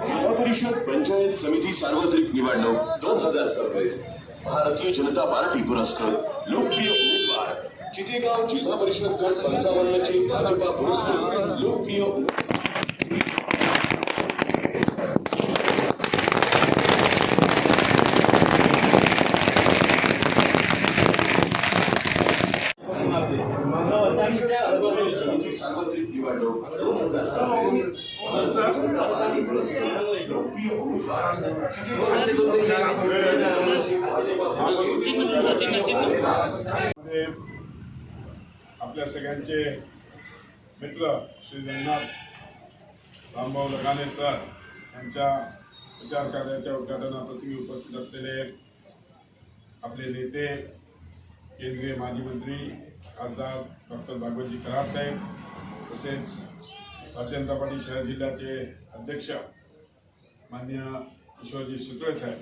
जिल्हा परिषद पंचायत समिती सार्वत्रिक निवडणूक 2026 भारतीय जनता पार्टी पुरस्कृत लोकप्रिय उमेदवार चितेगाव जिल्हा परिषद गट 55 चे भाजपा पुरस्कृत लोकप्रिय सार्वत्रिक निवडणूक 2026 लोकप्रिय उमेदवार आपल्या सगळ्यांचे मित्र श्री जगन्नाथ रामभाऊ लगाने सर यांच्या प्रचार कार्याच्या उद्घाटनाप्रसंगी उपस्थित असलेले आपले नेते केंद्रीय माजी मंत्री खासदार डॉक्टर भागवतजी कराड साहेब, तसेच भारतीय जनता पार्टी शहर जिल्ह्याचे अध्यक्ष माननीय ईश्वरजी सुतळे साहेब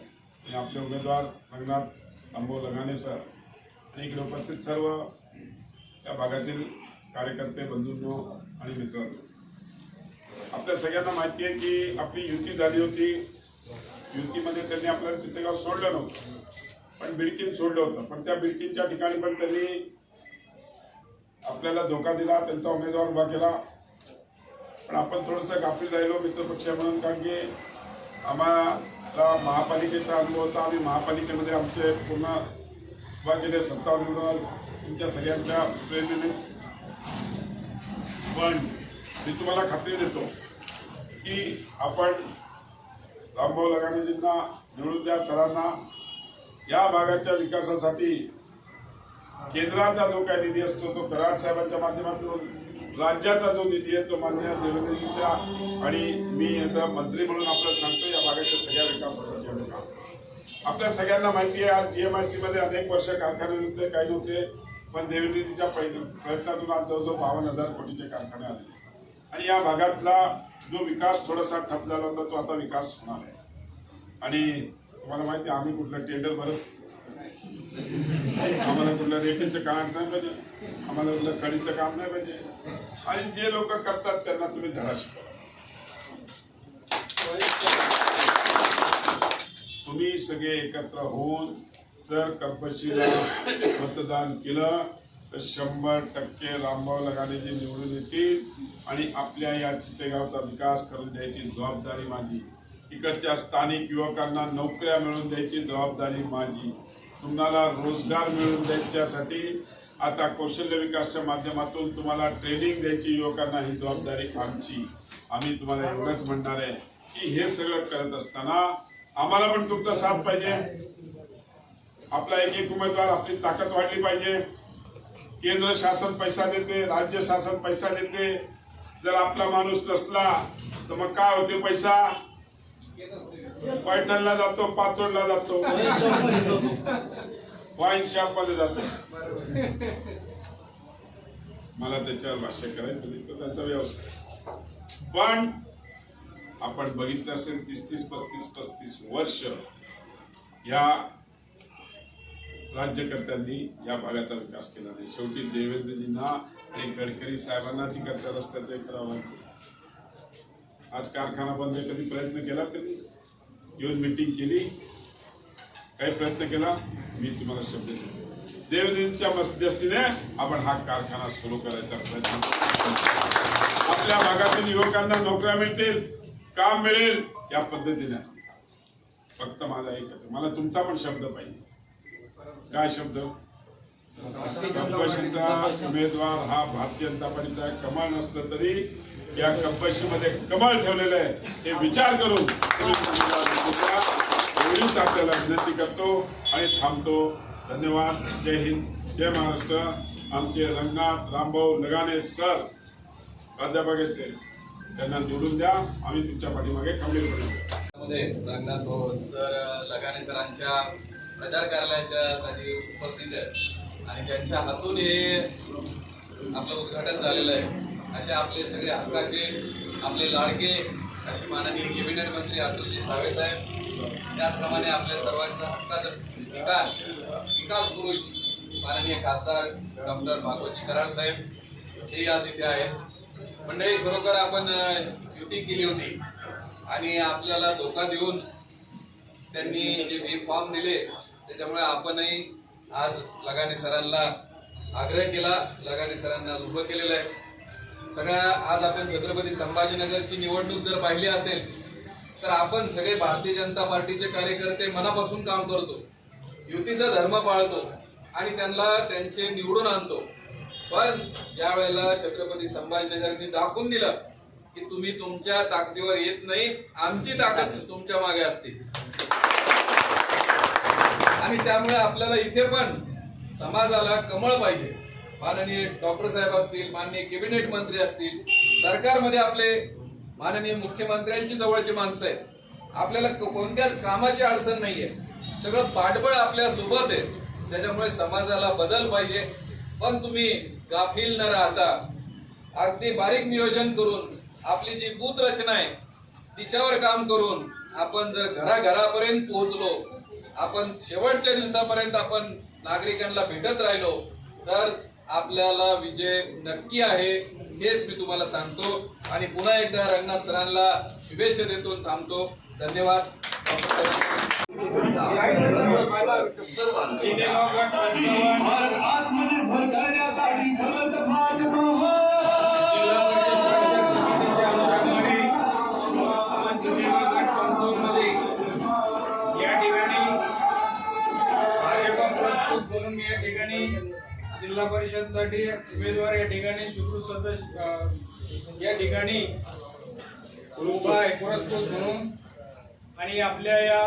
आणि आपले उमेदवार रंगनाथ रामभाऊ लगाने सर आणि इकडे उपस्थित सर्व या भागातील कार्यकर्ते, बंधूंनो आणि मित्रांनो, आपल्या सगळ्यांना माहिती आहे की आपली युती झाली होती. युतीमध्ये त्यांनी आपल्याला चितेगाव सोडलं नव्हतं, पण बिडकीन सोडलं होतं. पण त्या बिडकीनच्या ठिकाणी पण त्यांनी आपल्याला धोका दिला, त्यांचा उमेदवार उभा केला. पण आपण थोडंसं गाफील राहिलो मित्रपक्ष म्हणून, कारण की आम्हाला महापालिकेचा अनुभव होता. आम्ही महापालिकेमध्ये आमचे पूर्ण उभा केले 57 विरोधात तुमच्या सगळ्यांच्या प्रेरणेने. पण मी तुम्हाला खात्री देतो की आपण रामभाऊ लगानेजींना निवडून द्या. सरांना या भागाच्या विकासासाठी केंद्राचा जो काही निधी असतो तो कराड साहेबांच्या माध्यमातून, राज्याचा जो निधी आहे तो मान्य देवेंद्रजींच्या, आणि मी याचा मंत्री म्हणून आपल्याला सांगतो या भागाच्या सगळ्या विकासासाठी आम्ही काम. आपल्या सगळ्यांना माहिती आहे आज GMIC मध्ये अनेक वर्ष कारखाने नव्हते, काही नव्हते, पण देवेंद्रजींच्या प्रयत्नातून आज जवळजवळ 52,000 कोटीचे कारखाने आले. आणि या भागातला जो विकास थोडासा ठप झाला होता तो आता विकास होणार आहे. आणि तुम्हाला माहिती आहे आम्ही कुठलं टेंडर भरत, आम्हाला कुठलं रेल्वेचं काम नाही पाहिजे, आम्हाला कुठलं खडीचं काम नाही पाहिजे. आणि जे लोक करतात त्यांना तुम्ही धडा शिकवा. तुम्ही सगळे एकत्र होऊन जर कपशीला मतदान केलं तर 100% रामभाऊ लगानेजी निवडून येतील आणि आपल्या या चितेगावचा विकास करून द्यायची जबाबदारी माझी. इकडच्या स्थानिक युवकांना नोकऱ्या मिळवून द्यायची जबाबदारी माझी. तुम्हाला रोजगार मिळवून द्यायच्यासाठी आता कौशल्य विकासच्या माध्यमातून तुम्हाला ट्रेनिंग द्यायची युवकांना, ही जबाबदारी आमची. आम्ही तुम्हाला एवढंच म्हणणार आहे की हे सगळं करत असताना आम्हाला पण तुमचा साथ पाहिजे. आपला एक उमेदवार, आपली ताकद वाढली पाहिजे. केंद्र शासन पैसा देते, राज्य शासन पैसा देते. जर आपला माणूस नसला तर मग काय होते? पैसा पैठणला जातो, पाचोडला जातो, वाईन शॉप मध्ये जातो. मला त्याच्यावर भाष्य करायचं नाही, तो त्यांचा व्यवसाय. पण आपण बघितलं असेल 30-35 वर्ष या राज्यकर्त्यांनी या भागाचा विकास केला नाही. शेवटी देवेंद्रजींना आणि गडकरी साहेबांना तिकडच्या रस्त्याचं हे करावं लागलं. आज कारखाना बंद, कधी प्रयत्न केला? त्यांनी येऊन मीटिंग केली? काही प्रयत्न केला? मी तुम्हाला शब्द देतो, देवेंद्रजींच्या मध्यस्थीने आपण हा कारखाना सुरू करायचा प्रयत्न करू. आपल्या भागातील युवकांना नोकऱ्या मिळतील, काम मिळेल, या पद्धतीने. फक्त माझा एकच, मला तुमचा पण शब्द पाहिजे. काय शब्द? कपशीचा उमेदवार हा भारतीय जनता पार्टीचा कमळ नसलं तरी या कपशीमध्ये कमळ ठेवलेलं आहे, हे विचार करून एवढीच आपल्याला विनंती करतो आणि थांबतो. धन्यवाद. जय हिंद, जय महाराष्ट्र. आमचे रंगनाथ रामभाऊ लगाने सर प्राध्यापक आहेत, त्यांना निवडून द्या. आम्ही तुमच्या पाठीमागे खंबीरपणे. रंगनाथ भाऊ सर लगाने सरांच्या प्रचार कार्यालयाच्या साठी उपस्थित आहेत आणि त्यांच्या हातून हे आपलं उद्घाटन झालेलं आहे. असे आपले सगळे हक्काचे, आपले लाडके असे माननीय कॅबिनेट मंत्री अतुलजी सावे साहेब, त्याचप्रमाणे आपल्या सर्वांचा हक्काचा विकास पुरुष माननीय खासदार डॉक्टर भागवतजी कराड साहेब हे आज इथे आहेत. मंडळी, खरोखर आपण युती केली होती आणि आपल्याला धोका देऊन त्यांनी जे बी फॉर्म दिले त्याच्यामुळे आपणही आज लगाने सरांना आग्रह केला, लगाने सरांना आज उभं केलेलं आहे. सगळ्या आज आपण छत्रपती संभाजीनगरची निवडणूक जर पाहिली असेल तर आपण सगळे भारतीय जनता पार्टीचे कार्यकर्ते मनापासून काम करतो, युतीचा धर्म पाळतो आणि त्यांना त्यांचे निवडून आणतो. पण ज्या वेळेला छत्रपती संभाजीनगरनी दाखवून दिलं की तुम्ही तुमच्या ताकदीवर येत नाही, आमची ताकद तुमच्या मागे असते आणि त्यामुळे आपल्याला इथे पण समाजाला कमळ पाहिजे. माननीय डॉक्टर साहेब असतील, माननीय कॅबिनेट मंत्री असतील, सरकारमध्ये आपले माननीय मुख्यमंत्र्यांची जवळची माणसं आहेत. आपल्याला कोणत्याच कामाची अडचण नाहीये, सगळं पाठबळ आपल्या सोबत आहे. त्याच्यामुळे समाजाला बदल पाहिजे. पण तुम्ही गाफील न राहता अगदी बारीक नियोजन करून आपली जी बूथ रचना आहे तिच्यावर काम करून आपण जर घराघरापर्यंत पोहोचलो, आपण शेवटच्या दिवसापर्यंत आपण नागरिकांना भेटत राहिलो तर आपल्याला विजय नक्की आहे, हेच मी तुम्हाला सांगतो. आणि पुन्हा एकदा रंगनाथ सरांना शुभेच्छा देतो, थांबतो. धन्यवाद. जिल्हा परिषद साठी उमेदवार या ठिकाणी सुकृत सदस्य या ठिकाणी उभा आहे पुरस्कृत म्हणून. आणि आपल्या या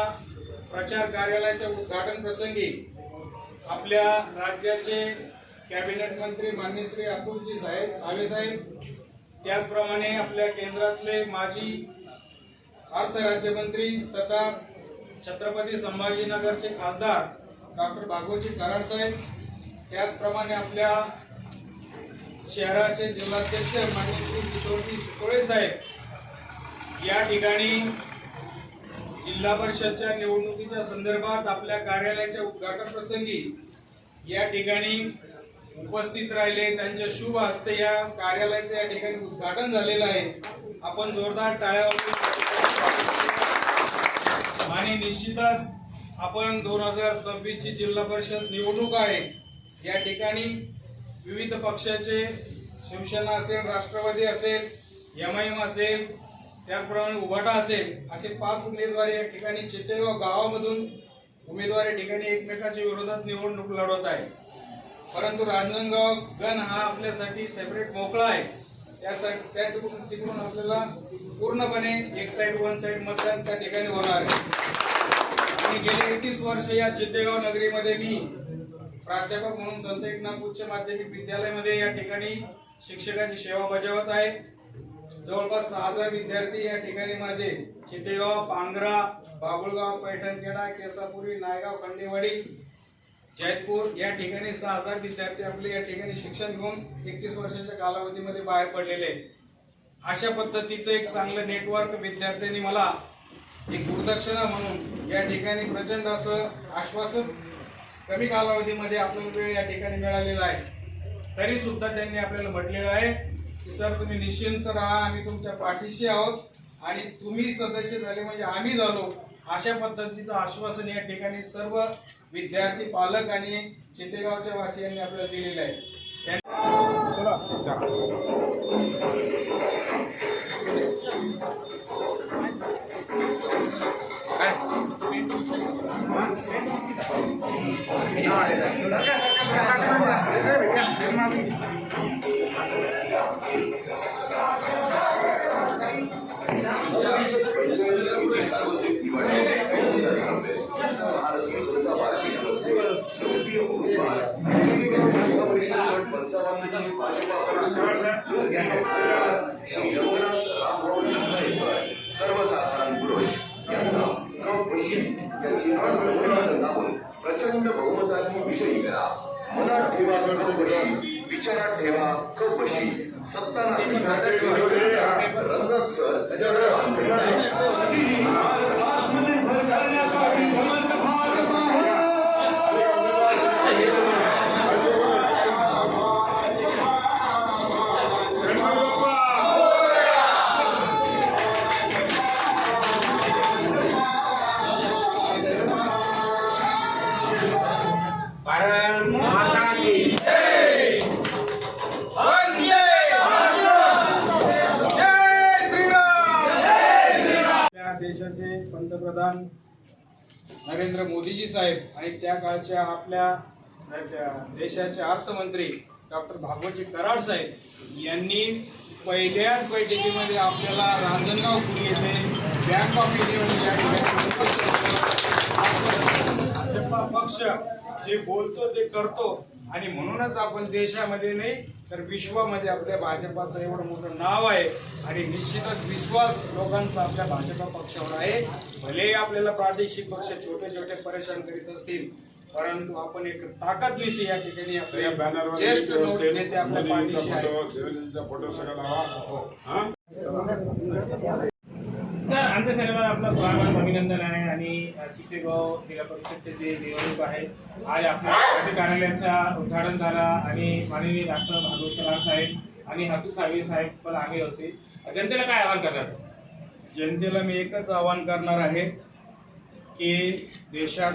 प्रचार कार्यालयाच्या उद्घाटन प्रसंगी आपल्या राज्याचे कॅबिनेट मंत्री माननीय श्री अतुलजी सावे साहेब, त्याचप्रमाणे आपल्या केंद्रातले माजी अर्थ राज्यमंत्री तथा छत्रपती संभाजीनगरचे खासदार डॉक्टर भागवतजी कराड साहेब, त्याचप्रमाणे आपल्या शहराचे जिल्हाध्यक्ष माननीय श्री किशोरजी शितोळे साहेब या ठिकाणी जिल्हा परिषदच्या निवडणुकीच्या संदर्भात आपल्या कार्यालयाच्या उद्घाटन प्रसंगी या ठिकाणी उपस्थित राहिले. त्यांच्या शुभ हस्ते या कार्यालयाचे या ठिकाणी उद्घाटन झालेलं आहे. आपण जोरदार टाळ्या आणि निश्चितच आपण 2026 ची जिल्हा परिषद निवडणूक आहे. या ठिकाणी विविध पक्षाचे शिवसेना असेल, राष्ट्रवादी असेल, एमआयएम असेल, त्याचप्रमाणे उभाटा असेल, असे 5 उमेदवार या ठिकाणी चितेगाव गावामधून उमेदवार या ठिकाणी एकमेकांच्या विरोधात निवडणूक लढवत आहे. परंतु रांजणगाव गण हा आपल्यासाठी सेपरेट मोकळा आहे. त्या तिकडून आपल्याला पूर्णपणे एक साइड वन साइड मतदान त्या ठिकाणी होणार आहे. आणि गेले 31 वर्ष या चितेगाव नगरीमध्ये मी प्राध्यापक म्हणून संत एकनाथ उच्च माध्यमिक विद्यालयामध्ये या ठिकाणी शिक्षकाची सेवा बजावत आहे. जवळपास 6000 विद्यार्थी या ठिकाणी माझे चितेगाव, पांगरा, बाबुळगाव, पैठणखेडा, केसापुरी, नायगाव, खंडेवाडी, जयपूर या ठिकाणी 6000 विद्यार्थी आपले या ठिकाणी शिक्षण घेऊन 31 वर्षाच्या कालावधीमध्ये बाहेर पडलेले आहेत. अशा पद्धतीचं एक चांगलं नेटवर्क विद्यार्थ्यांनी मला एक गुरुदक्षिणा म्हणून या ठिकाणी प्रचंड असं आश्वासन कमी कालावधीमध्ये आपल्याला वेळ या ठिकाणी मिळालेला आहे. तरी सुद्धा त्यांनी आपल्याला म्हटलेलं आहे की सर तुम्ही निश्चिंत राहा, आम्ही तुमच्या पाठीशी आहोत आणि तुम्ही सदस्य झाले म्हणजे आम्ही झालो, अशा पद्धतीचं आश्वासन या ठिकाणी सर्व विद्यार्थी, पालक आणि चितेगावच्या वासियांनी आपल्याला दिलेलं आहे. सार्वत्रिक निवडणूक 2026 भारतीय जनता पार्टी लोकप्रिय उमेदवार चितेगाव जिल्हा परिषद गट 55 भाजपा पुरस्कृत श्री रघुनाथ रामभाऊ लगाने सर, सर्वसाधारण पुरुष यांना कप बशी यांची आज दाबून प्रचंड बहुमताने विजयी करा. मनात ठेवा कप बशी, विचारात ठेवा कप बशी. सत्ता नाही रंगनाथ सर सर्वांकडे आत्मनिर्भर करण्यासाठी समर्थ भाजपा देशाचे पंतप्रधान नरेंद्र मोदीजी साहेब आणि त्या काळच्या आपल्या देशाचे अर्थमंत्री डॉक्टर भागवतजी कराड साहेब यांनी पहिल्याच बैठकीमध्ये आपल्याला रांजणगाव पुणे येथे बँक ऑफ इंडिया या ठिकाणी भाजपा पक्ष जे बोलतो ते करतो आणि म्हणूनच आपण देशामध्ये नाही तर विश्वामध्ये आपल्या भाजपाचं एवढं मोठं नाव आहे आणि निश्चितच विश्वास लोकांचा आपल्या भाजपा पक्षावर आहे. भलेही आपल्याला प्रादेशिक पक्ष छोटे छोटे परेशान करीत असतील परंतु आपण एक ताकदनिशी या ठिकाणी या आपल्या बॅनरवर ज्येष्ठ व्यवस्थित नेते आपल्या पाठीशी आहेत. देवेंद्रजींचा फोटो सगळा लावा. हा? तर आमच्या सर्वांना आपलं स्वागत अभिनंदन आहे आणि चितेगाव जिल्हा परिषदचे जे निवडणूक आहे आज आपल्या पार्टी कार्यालयाचा उद्घाटन झाला आणि माननीय डॉक्टर भागवत कराड साहेब आणि हातू साहेब साहेब पण आले होते. जनतेला काय आवाहन करणार? जनतेला मी एकच आवाहन करणार आहे की देशात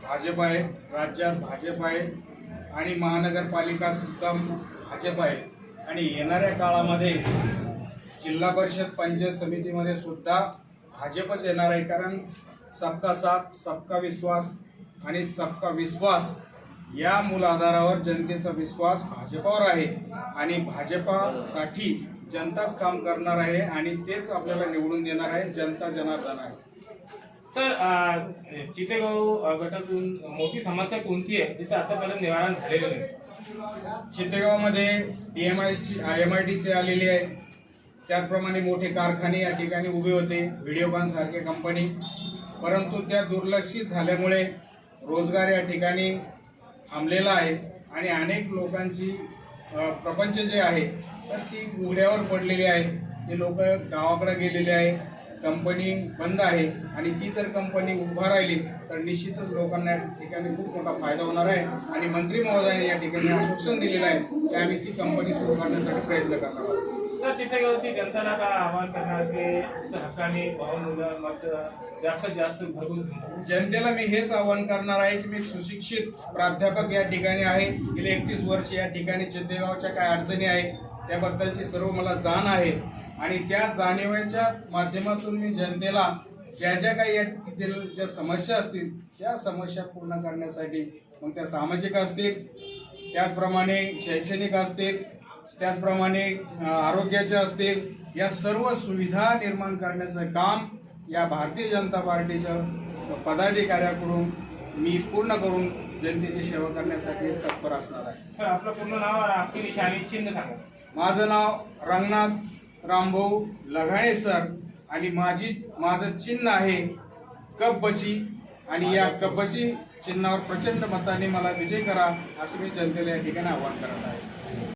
भाजप आहे, राज्यात भाजप आहे आणि महानगरपालिका सुद्धा भाजप आहे आणि येणाऱ्या काळामध्ये जिल्हा परिषद पंचायत समितीमध्ये सुद्धा भाजपच येणार आहे. कारण सबका साथ सबका विश्वास आणि सबका विश्वास या मूल आधारावर जनतेचा विश्वास भाजपावर आहे आणि भाजपासाठी जनताच काम करणार आहे आणि तेच आपल्याला निवडून देणार आहे. जनता जनार्दन आहे. सर चितेगाव गटातून मोठी समस्या कोणती आहे जिथे आतापर्यंत निवारण झालेलं नाही? चितेगावमध्ये MIDC आलेली आहे. त्याचप्रमाणे मोठे कारखाने या ठिकाणी उभे होते, व्हिडिओकॉन सारखे कंपनी, परंतु त्या दुर्लक्षित झाल्यामुळे रोजगार या ठिकाणी थांबलेला आहे आणि अनेक लोकांची प्रपंच जे आहे तर ती उघड्यावर पडलेली आहे. ते लोक गावाकडे गेलेले आहे, कंपनी बंद आहे आणि ती जर कंपनी उभा राहिली तर निश्चितच लोकांना या ठिकाणी खूप मोठा फायदा होणार आहे आणि मंत्री महोदयांनी या ठिकाणी आश्वासन दिलेलं आहे की आम्ही ती कंपनी सुरू करण्यासाठी प्रयत्न करणार आहोत. तर चितेगावची जनताला काय आवाहन करणार की हक्काने बहुमूल्य मत जास्तीत जास्त भरपूर? जनतेला मी हेच आवाहन करणार आहे की मी सुशिक्षित प्राध्यापक या ठिकाणी आहे. गेले 31 वर्ष या ठिकाणी चितेगावच्या काय अडचणी आहे त्याबद्दलची सर्व मला जाण आहे आणि त्या जाणीवेच्या माध्यमातून मी जनतेला ज्या ज्या काही यातील ज्या समस्या असतील त्या समस्या पूर्ण करण्यासाठी मग त्या सामाजिक असतील, त्याचप्रमाणे शैक्षणिक असतील, त्याचप्रमाणे आरोग्याच्या असतील, या सर्व सुविधा निर्माण करण्याचं काम या भारतीय जनता पार्टीच्या पदाधिकाऱ्याकडून मी पूर्ण करून जनतेची सेवा करण्यासाठी तत्पर असणार आहे. सर आपलं पूर्ण नाव आणि आपली निशाणी चिन्ह सांगा. माझं नाव रंगनाथ रामभाऊ लगाणे सर आणि माझं चिन्ह आहे कपबशी आणि या कपबशी चिन्हावर प्रचंड मताने मला विजय करा असं मी जनतेला या ठिकाणी आवाहन करत आहे.